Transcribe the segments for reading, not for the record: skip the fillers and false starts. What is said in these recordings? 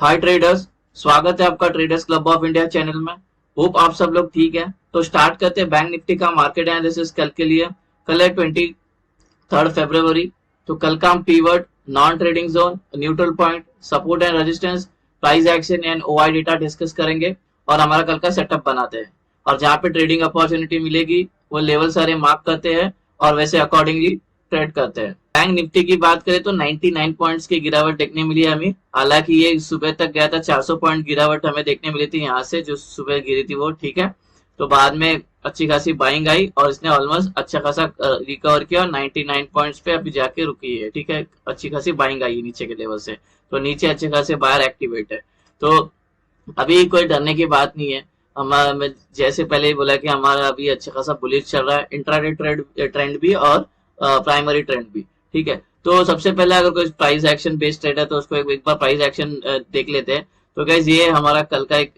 हाय traders, स्वागत है आपका traders club of India channel में। होप आप सब लोग ठीक है। तो स्टार्ट करते हैं बैंक निफ्टी का मार्केट एनालिसिस कल के लिए। कल है 23 फरवरी। तो कल का हम pivot, non trading zone, neutral point, support and resistance, price action and OI data discuss करेंगे और हमारा कल का सेटअप बनाते हैं। और जहाँ पे ट्रेडिंग अपॉर्चुनिटी मिलेगी वो लेवल सारे मार्क करते हैं और वैसे अकॉर्डिंगली ट्रेड करते हैं। बैंक निफ्टी की बात करें तो 99 पॉइंट्स की गिरावट देखने मिली हमें। हालांकि ये सुबह तक गया था, 400 पॉइंट गिरावट हमें देखने मिली थी यहाँ से, जो सुबह गिरी थी वो, ठीक है। तो बाद में अच्छी खासी बाइंग आई और इसने ऑलमोस्ट अच्छा खासा रिकवर किया और 99 पॉइंट्स पे अभी जाके रुकी है, ठीक है। अच्छी खासी बाइंग आई है नीचे के लेवल से, तो नीचे अच्छे खासे बायर एक्टिवेट है। तो अभी कोई डरने की बात नहीं है। हमारा जैसे पहले ही बोला कि हमारा अभी अच्छा खासा बुलिश चल रहा है, इंट्राडे ट्रेंड भी और प्राइमरी ट्रेंड भी, ठीक है। तो सबसे पहले अगर कोई प्राइस एक्शन बेस्ड ट्रेड है तो उसको एक बार प्राइस एक्शन देख लेते हैं। तो गाइस ये हमारा कल का एक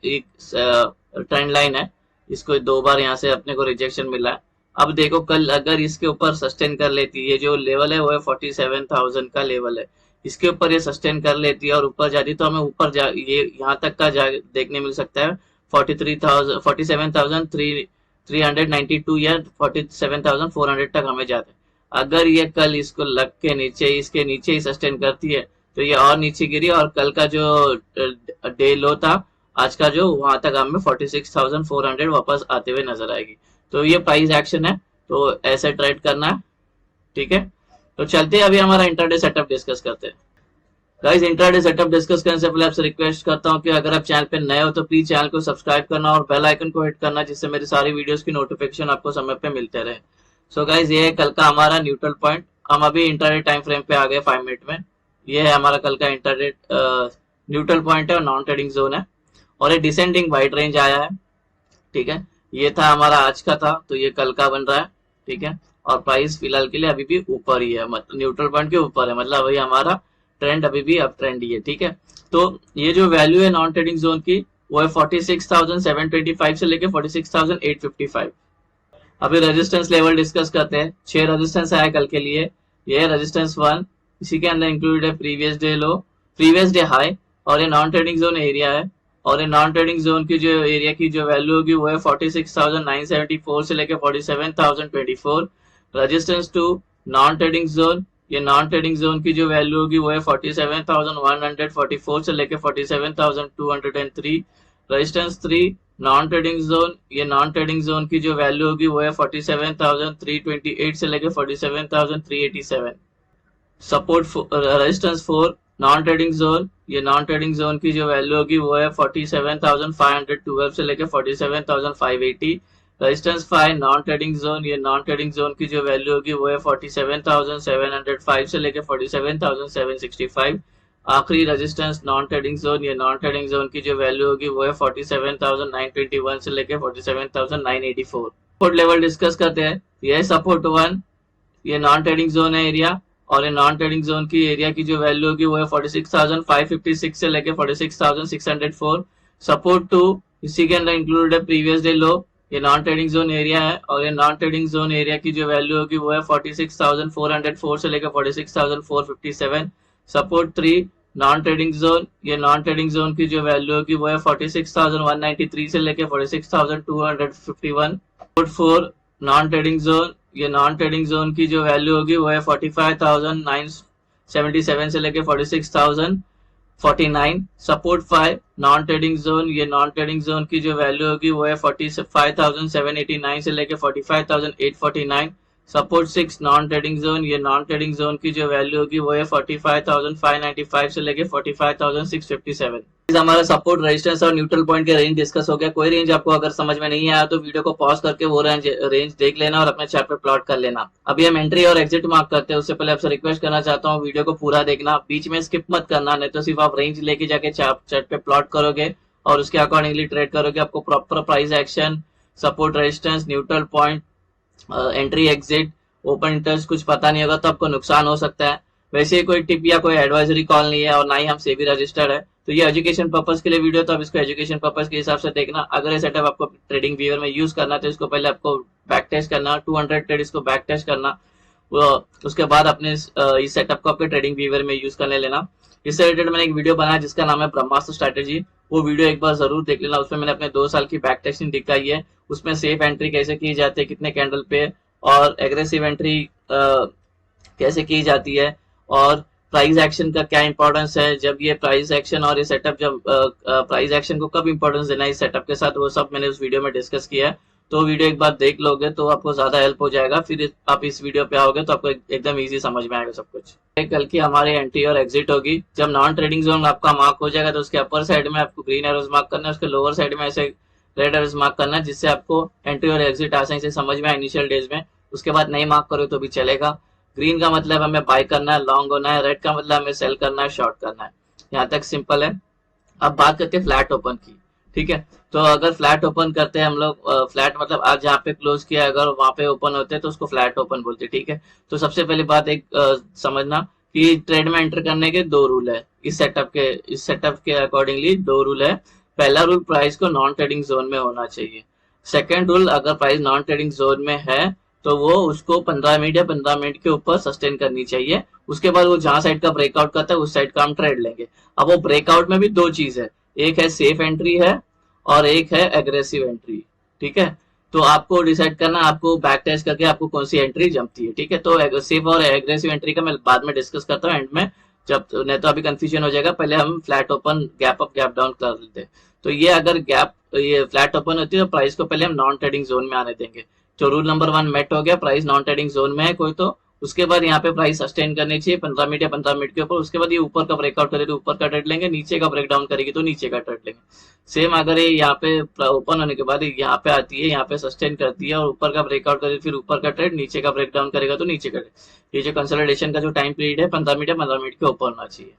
ट्रेंड लाइन है। इसको दो बार यहाँ से अपने को रिजेक्शन मिला है। अब देखो कल अगर इसके ऊपर सस्टेन कर लेती है, ये जो लेवल है वो है 47,000 का लेवल है। इसके ऊपर ये सस्टेन कर लेती है और ऊपर जाती तो हमें ऊपर ये यहाँ तक का देखने मिल सकता है 47,392 या 47,400 तक हमें जाता है। अगर ये कल इसको लग के नीचे, इसके नीचे ही सस्टेन करती है तो ये और नीचे गिरी और कल का जो डे लो था आज का, जो वहां तक हमें 46,400 वापस आते हुए नजर आएगी। तो ये प्राइस एक्शन है, तो ऐसे ट्रेड करना है, ठीक है। तो चलते हैं अभी हमारा इंटरडे सेटअप डिस्कस करते हैं। गाइस इंट्राडे सेटअप डिस्कस करने से पहले आपसे रिक्वेस्ट करता हूं कि अगर आप चैनल पे नए हो तो प्लीज चैनल को सब्सक्राइब करना और बेल आइकन को हिट करना, जिससे मेरी सारी वीडियोस की नोटिफिकेशन आपको समय पे मिलते रहे। सो गाइस ये है कल का हमारा न्यूट्रल पॉइंट। हम अभी इंट्राडे टाइम फ्रेम पे आ गए 5 मिनट में। ये है हमारा कल का इंट्राडे न्यूट्रल पॉइंट है और नॉन ट्रेडिंग जोन है और ये डिसेंडिंग वाइड रेंज आया है, ठीक है। ये था हमारा आज का था, तो ये कल का बन रहा है, ठीक है। और प्राइस फिलहाल के लिए अभी भी ऊपर ही है, मतलब न्यूट्रल पॉइंट के ऊपर है, मतलब अभी हमारा ट्रेंड अभी भी अप ट्रेंड ही है, ठीक है। तो ये जो वैल्यू है नॉन ट्रेडिंग जोन की वो है 46,725 से लेके 46,855। अभी रेजिस्टेंस लेवल डिस्कस करते हैं। 6 रेजिस्टेंस आया कल के लिए। ये है रेजिस्टेंस 1, इसी के अंदर इंक्लूडेड है प्रीवियस डे लो, प्रीवियस डे हाई, और ये नॉन ट्रेडिंग जोन एरिया है। और ये नॉन ट्रेडिंग जोन की जो एरिया की जो वैल्यू होगी वो है 46,974 से लेके 47,024। रेजिस्टेंस 2 नॉन ट्रेडिंग जोन, ये नॉन ट्रेडिंग जोन की जो वैल्यू होगी वो है 47,144 से लेके 47,203। रेजिस्टेंस 3 नॉन ट्रेडिंग जोन, ये नॉन ट्रेडिंग जोन की जो वैल्यू होगी वो है 47,328 से लेके 47,387। Support resistance 4 non trading zone, ये नॉन ट्रेडिंग जोन की जो वैल्यू होगी वो है 47,512 से लेके 47,580। रेजिस्टेंस 5 नॉन ट्रेडिंग जोन, ये नॉन ट्रेडिंग जोन की जो वैल्यू होगी वो है 47,705 से लेके 47,765। आखिरी रेजिस्टेंस नॉन ट्रेडिंग जोन, ये नॉन ट्रेडिंग जोन की जो वैल्यू होगी वो है 47,921 से लेके 47,984। सपोर्ट लेवल डिस्कस करते हैं। ये सपोर्ट 1, ये नॉन ट्रेडिंग जोन है एरिया, और ये नॉन ट्रेडिंग जोन की एरिया की जो वैल्यू होगी वो है 46,556 से लेके 46,604। सपोर्ट 2 इसी के अंदर इंक्लूडेड है प्रीवियस डे लो, ये नॉन ट्रेडिंग जोन एरिया है, और ये नॉन ट्रेडिंग जोन एरिया की जो वैल्यू होगी वो है 46,404 से लेकर 46,457। सपोर्ट 3 नॉन ट्रेडिंग जोन, ये नॉन ट्रेडिंग जोन की जो वैल्यू होगी वो है 46,193 से लेकर 46,251। सपोर्ट 4 नॉन ट्रेडिंग जोन, ये नॉन ट्रेडिंग जोन की जो वैल्यू होगी वो है 45,977 से लेके 46,049। सपोर्ट 5 नॉन ट्रेडिंग जोन, ये नॉन ट्रेडिंग जोन की जो वैल्यू होगी वो है 45,789 से लेके 45,849। सपोर्ट 6 नॉन ट्रेडिंग जोन, ये नॉन ट्रेडिंग जोन की जो वैल्यू होगी वो है 45,595 से लेके 45,657। हमारा सपोर्ट रेजिस्टेंस और न्यूट्रल पॉइंट के रेंज डिस्कस हो गया। कोई रेंज आपको अगर समझ में नहीं आया तो वीडियो को पॉज करके वो रेंज देख लेना और अपने चार्ट पे प्लॉट कर लेना। अभी हम एंट्री और एग्जिट मार्क करते हैं, उससे पहले आपसे रिक्वेस्ट करना चाहता हूँ वीडियो को पूरा देखना, बीच में स्किप मत करना, नहीं तो सिर्फ आप रेंज लेके जाके चार्ट पे प्लॉट करोगे और उसके अकॉर्डिंगली ट्रेड करोगे। आपको proper price action, support resistance, neutral point, entry exit, open interest कुछ पता नहीं होगा तो आपको नुकसान हो सकता है। वैसे कोई टिप या कोई एडवाइजरी कॉल नहीं है और ना ही हम सेबी रजिस्टर्ड है, तो ये एजुकेशन पर्पस के लिए वीडियो, तो आप इसको एजुकेशन पर्पस के हिसाब से देखना। अगर ये सेटअप आपको ट्रेडिंग व्यूअर में यूज करना है तो इसको पहले आपको बैक टेस्ट करना, 200 ट्रेड इसको बैक टेस्ट करना, वो उसके बाद अपने इस सेटअप को आपके ट्रेडिंग बिहेवियर में यूज करने लेना। इससे रिलेटेड मैंने एक वीडियो बनाया जिसका नाम है ब्रह्मास्त्र स्ट्रैटेजी, वो वीडियो एक बार जरूर देख लेना। उसमें मैंने अपने 2 साल की बैक टेस्टिंग दिखाई है, उसमें सेफ एंट्री कैसे की जाती है, कितने कैंडल पे, और एग्रेसिव एंट्री कैसे की जाती है, और प्राइस एक्शन का क्या इंपॉर्टेंस है, जब ये प्राइस एक्शन और ये सेटअप, जब प्राइस एक्शन को कब इंपॉर्टेंस देना है इस सेटअप के साथ, वो सब मैंने उस वीडियो में डिस्कस किया है। तो वीडियो एक बार देख लोगे तो आपको ज्यादा हेल्प हो जाएगा, फिर आप इस वीडियो पे आओगे तो आपको एकदम इजी समझ में आएगा सब कुछ। कल की हमारी एंट्री और एग्जिट होगी। जब नॉन ट्रेडिंग जोन आपका मार्क हो जाएगा तो उसके अपर साइड में आपको ग्रीन एरोज मार्क करना है, उसके लोअर साइड में ऐसे रेड एरोज मार्क करना है, जिससे आपको एंट्री और एग्जिट आसानी से समझ में आए इनिशियल डेज में। उसके बाद नहीं मार्क करो तो भी चलेगा। ग्रीन का मतलब हमें बाय करना है, लॉन्ग होना है, रेड का मतलब हमें सेल करना है, शॉर्ट करना है। यहाँ तक सिंपल है। अब बात करते हैं फ्लैट ओपन की, ठीक है। तो अगर फ्लैट ओपन करते हैं हम लोग, फ्लैट मतलब आज जहाँ पे क्लोज किया अगर वहां पे ओपन होते हैं तो उसको फ्लैट ओपन बोलते हैं, ठीक है। तो सबसे पहली बात एक समझना कि ट्रेड में एंटर करने के 2 रूल है। इस सेटअप के अकॉर्डिंगली 2 रूल है। पहला रूल, प्राइस को नॉन ट्रेडिंग जोन में होना चाहिए। सेकेंड रूल, अगर प्राइस नॉन ट्रेडिंग जोन में है तो वो उसको 15 मिनट या 15 मिनट के ऊपर सस्टेन करनी चाहिए। उसके बाद वो जहां साइड का ब्रेकआउट करता है उस साइड का हम ट्रेड लेंगे। अब वो ब्रेकआउट में भी 2 चीज है, एक है सेफ एंट्री है और एक है एग्रेसिव एंट्री, ठीक है। तो आपको डिसाइड करना आपको बैक टेस्ट करके आपको कौन सी एंट्री जमती है, ठीक है। तो सेफ और एग्रेसिव एंट्री का मैं बाद में डिस्कस करता हूँ एंड में, जब नहीं तो अभी कंफ्यूजन हो जाएगा। पहले हम flat open gap up gap down कर लेते हैं। तो ये अगर ये फ्लैट ओपन होती है तो प्राइस को पहले हम नॉन ट्रेडिंग जोन में आने देंगे। तो रूल नंबर 1 मेट हो गया, प्राइस नॉन ट्रेडिंग जोन में है कोई तो उसके बाद यहाँ पे प्राइस सस्टेन करनी चाहिए 15 मिनट या 15 मिनट के ऊपर। उसके बाद ये ऊपर का ब्रेकआउट करे तो ऊपर का ट्रेड लेंगे, नीचे का ब्रेकडाउन करेगी तो नीचे का ट्रेड लेंगे। सेम अगर ये यहाँ पे ओपन होने के बाद यहाँ पे आती है, यहाँ पे सस्टेन करती है और ऊपर का ब्रेकआउट करे फिर ऊपर का ट्रेड, नीचे का ब्रेकडाउन करेगा तो नीचे का ट्रेड। ये जो कंसोलिडेशन का जो टाइम पीरियड है 15 मिनट या 15 मिनट के ऊपर होना चाहिए।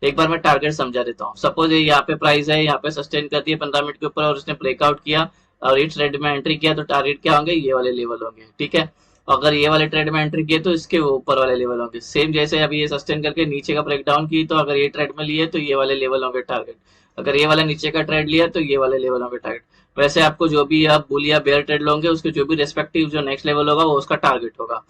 एक बार मैं टारगेट समझा देता हूँ। सपोज ये यहाँ पे प्राइस है, यहाँ पे सस्टेन करती है 15 मिनट के ऊपर और उसने ब्रेकआउट किया और इस ट्रेड में एंट्री किया तो टारगेट क्या होंगे, ये वाले लेवल होंगे, ठीक है। अगर ये वाले ट्रेड में एंट्री किए तो इसके ऊपर वाले लेवल होंगे। सेम जैसे अभी ये सस्टेन करके नीचे का ब्रेकडाउन की तो अगर ये ट्रेड में लिए तो ये वाले लेवल होंगे टारगेट। अगर ये वाला नीचे का ट्रेड लिया तो ये वाले लेवल होंगे टारगेट। वैसे आपको जो भी आप बुल या बेयर ट्रेड लोगे उसके जो भी रेस्पेक्टिव जो नेक्स्ट लेवल होगा वो उसका टारगेट होगा।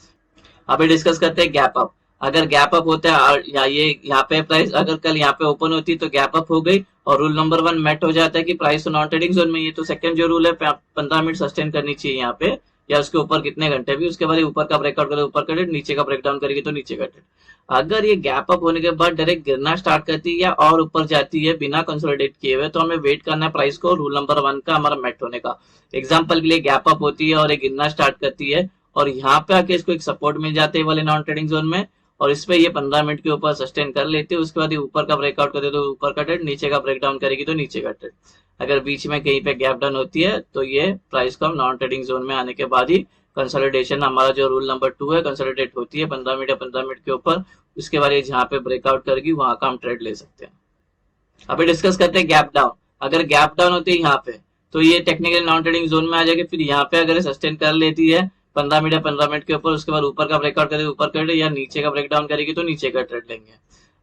अभी डिस्कस करते हैं गैप अप। अगर गैप अप होता है या ये यहाँ पे प्राइस अगर कल यहाँ पे ओपन होती तो गैप अप हो गई और रूल नंबर 1 मेट हो जाता है कि प्राइस तो नॉन ट्रेडिंग जोन में। ये तो सेकंड जो रूल है 15 मिनट सस्टेन करनी चाहिए यहाँ पे या उसके ऊपर कितने घंटे भी। उसके बाद ऊपर का ब्रेकआउट करे ऊपर का ट्रेड, नीचे का ब्रेकडाउन करेगी तो नीचे का ट्रेड। अगर ये गैप अप होने के बाद डायरेक्ट गिरना स्टार्ट करती है या और ऊपर जाती है बिना कंसोलिडेट किए हुए तो हमें वेट करना है प्राइस को रूल नंबर 1 का हमारा मेट होने का। एग्जाम्पल के लिए गैप अप होती है और ये गिरना स्टार्ट करती है और यहाँ पे आके इसको एक सपोर्ट मिल जाते हैं वाले नॉन ट्रेडिंग जोन में और इस पे ये 15 मिनट के ऊपर सस्टेन कर लेती है। उसके बाद ये ऊपर का ब्रेकआउट करते तो ऊपर का ट्रेड, नीचे का ब्रेकडाउन करेगी तो नीचे का ट्रेड। अगर बीच में कहीं पे गैप डाउन होती है तो ये प्राइस को हम नॉन ट्रेडिंग जोन में आने के बाद ही कंसोलिडेशन हमारा जो रूल नंबर 2 है कंसोलिडेट होती है 15 मिनट या 15 मिनट के ऊपर। उसके बाद ये जहाँ पे ब्रेकआउट करेगी वहां का हम ट्रेड ले सकते हैं। अभी डिस्कस करते हैं गैप डाउन। अगर गैप डाउन होती है यहाँ पे तो ये टेक्निकल नॉन ट्रेडिंग जोन में आ जाएगी। फिर यहाँ पे अगर सस्टेन कर लेती है 15 मिनट या 15 मिनट के ऊपर उसके बाद ऊपर का ब्रेकआउट करेगी ऊपर का ट्रेड या नीचे का ब्रेकडाउन करेगी तो नीचे का ट्रेड लेंगे।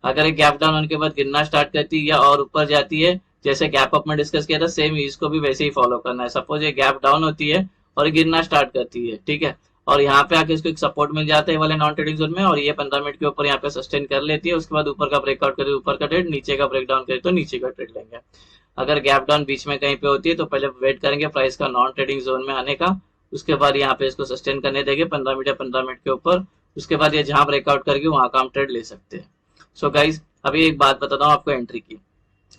अगर ये गैप डाउन होने के बाद गिरना स्टार्ट करती है या और ऊपर जाती है जैसे गैप अप में डिस्कस किया था सेम इसको भी वैसे ही फॉलो करना है। सपोज ये गैप डाउन होती है और गिरना स्टार्ट करती है, ठीक है, और यहाँ पे आके इसको एक सपोर्ट मिल जाता है वाले नॉन ट्रेडिंग जोन में और ये 15 मिनट के ऊपर यहाँ पे सस्टेन कर लेती है। उसके बाद ऊपर का ब्रेकआउट करे ऊपर का ट्रेड, नीचे का ब्रेकडाउन करे तो नीचे का ट्रेड लेंगे। अगर गैप डाउन बीच में कहीं पे होती है तो पहले वेट करेंगे प्राइस का नॉन ट्रेडिंग जोन में आने का। उसके बाद यहाँ पे इसको सस्टेन करने देंगे 15 मिनट या 15 मिनट के ऊपर। उसके बाद ये जहां ब्रेकआउट करेगी वहां का हम ट्रेड ले सकते हैं। सो गाइज अभी एक बात बताता हूँ आपको एंट्री की।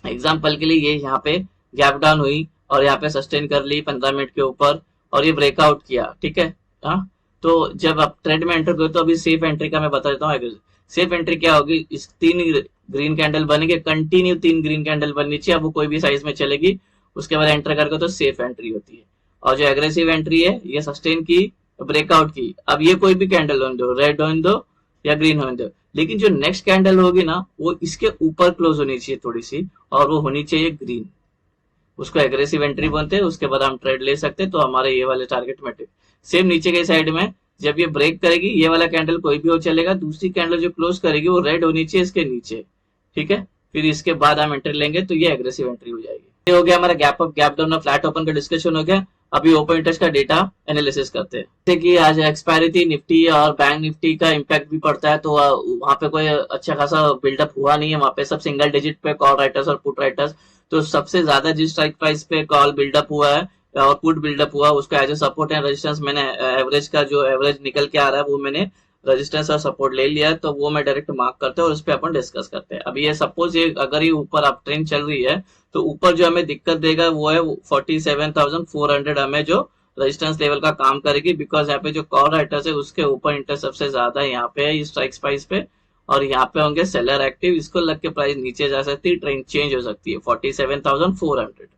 एग्जाम्पल के लिए ये यहाँ पे गैप डाउन हुई और यहाँ पे सस्टेन कर ली 15 मिनट के ऊपर और ये ब्रेकआउट किया, ठीक है। हाँ, तो जब आप ट्रेड में एंटर करो तो अभी सेफ एंट्री का मैं बता देता हूँ। सेफ एंट्री क्या होगी, इस 3 ग्रीन कैंडल बनेंगे, कंटिन्यू 3 ग्रीन कैंडल बननी चाहिए। अब वो कोई भी साइज में चलेगी। उसके बाद एंटर करके तो सेफ एंट्री होती है। और जो एग्रेसिव एंट्री है ये सस्टेन की, ब्रेकआउट की, अब ये कोई भी कैंडल होने दो, रेड होने दो या ग्रीन होने दो, लेकिन जो नेक्स्ट कैंडल होगी ना वो इसके ऊपर क्लोज होनी चाहिए थोड़ी सी और वो होनी चाहिए ग्रीन। उसको एग्रेसिव एंट्री बोलते हैं। उसके बाद हम ट्रेड ले सकते हैं तो हमारे ये वाले टारगेट में सेम नीचे के साइड में जब ये ब्रेक करेगी ये वाला कैंडल कोई भी हो चलेगा, दूसरी कैंडल जो क्लोज करेगी वो रेड होनी चाहिए इसके नीचे, ठीक है। फिर इसके बाद हम एंट्री लेंगे तो ये एग्रेसिव एंट्री हो जाएगी। ये हो गया हमारा गैप अप गैप डाउन और फ्लैट ओपन का डिस्कशन हो गया। अभी ओपन इंटरेस्ट का डेटा एनालिसिस करते हैं। जैसे कि आज एक्सपायरी थी निफ्टी और बैंक निफ्टी का इम्पैक्ट भी पड़ता है, तो वहां पे कोई अच्छा खासा बिल्डअप हुआ नहीं है, वहां पे सब सिंगल डिजिट पे कॉल राइटर्स और पुट राइटर्स। तो सबसे ज्यादा जिस स्ट्राइक प्राइस पे कॉल बिल्डअप हुआ है और पुट बिल्डअप हुआ, उसका as a support and resistance मैंने एवरेज का जो एवरेज निकल के आ रहा है वो मैंने रेजिस्टेंस और सपोर्ट ले लिया है, तो वो मैं डायरेक्ट मार्क करते हैं और उस पर अपन डिस्कस करते हैं। अभी ये सपोज ये अगर ये ऊपर अप ट्रेंड चल रही है, तो ऊपर जो हमें दिक्कत देगा वो है 47,400 हमें जो रेजिस्टेंस लेवल का काम करेगी, बिकॉज यहाँ पे जो कॉल राइटर्स है उसके ऊपर इंटरेस्ट सबसे ज्यादा यहाँ पे है स्ट्राइक प्राइस पे, और यहाँ पे होंगे सेलर एक्टिव, इसको लग के प्राइस नीचे जा सकती है, ट्रेंड चेंज हो सकती है 47,400।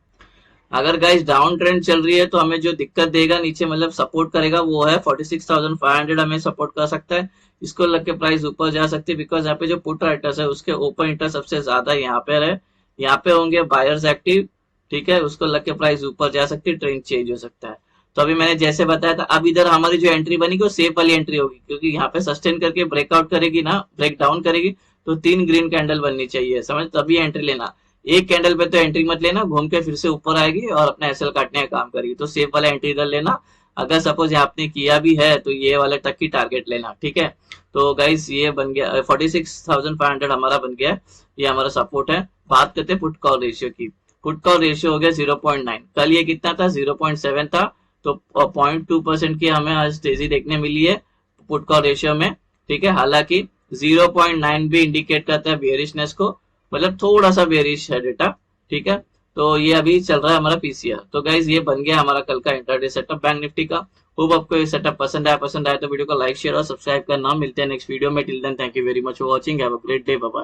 अगर गाइस डाउन ट्रेंड चल रही है तो हमें जो दिक्कत देगा नीचे, मतलब सपोर्ट करेगा, वो है 46,500 हमें सपोर्ट कर सकता है, इसको लग के प्राइस ऊपर जा सकती है, बिकॉज यहाँ पे जो पुट राइटर्स है उसके ओपन इंटरेस्ट सबसे ज्यादा यहाँ पे है, यहाँ पे होंगे बायर्स एक्टिव, ठीक है, उसको लग के प्राइस ऊपर जा सकती है, ट्रेंड चेंज हो सकता है। तो अभी मैंने जैसे बताया था, अब इधर हमारी जो एंट्री बनेगी वो सेफ वाली एंट्री होगी, क्योंकि यहाँ पे सस्टेन करके ब्रेकआउट करेगी ना, ब्रेक डाउन करेगी, तो 3 ग्रीन कैंडल बननी चाहिए, समझ, तभी एंट्री लेना। एक कैंडल पे तो एंट्री मत लेना, घूम के फिर से ऊपर आएगी और अपना एसएल काटने का काम करेगी, तो सेफ वाला एंट्री इधर लेना। अगर सपोज आपने किया भी है तो ये वाले तक की टारगेट लेना, ठीक है। तो गाइस ये बन गया 46,500 हमारा बन गया, ये हमारा सपोर्ट है। बात करते हैं पुट कॉल रेशियो की। पुट कॉल रेशियो हो गया 0.9, कल ये कितना था 0.7 था, तो 0.2% की हमें आज तेजी देखने मिली है पुट कॉल रेशियो में, ठीक है। हालांकि 0.9 भी इंडिकेट करता है बेयरिशनेस को, मतलब थोड़ा सा बेरिश है डेटा, ठीक है। तो ये अभी चल रहा है हमारा पीसीआर। तो गाइज ये बन गया हमारा कल का इंटरडे सेटअप बैंक निफ्टी का। होप आपको ये सेटअप पसंद आया तो वीडियो को लाइक शेयर और सब्सक्राइब करना। मिलते हैं नेक्स्ट वीडियो में, till then thank you very much for watching, have a great day, bye bye.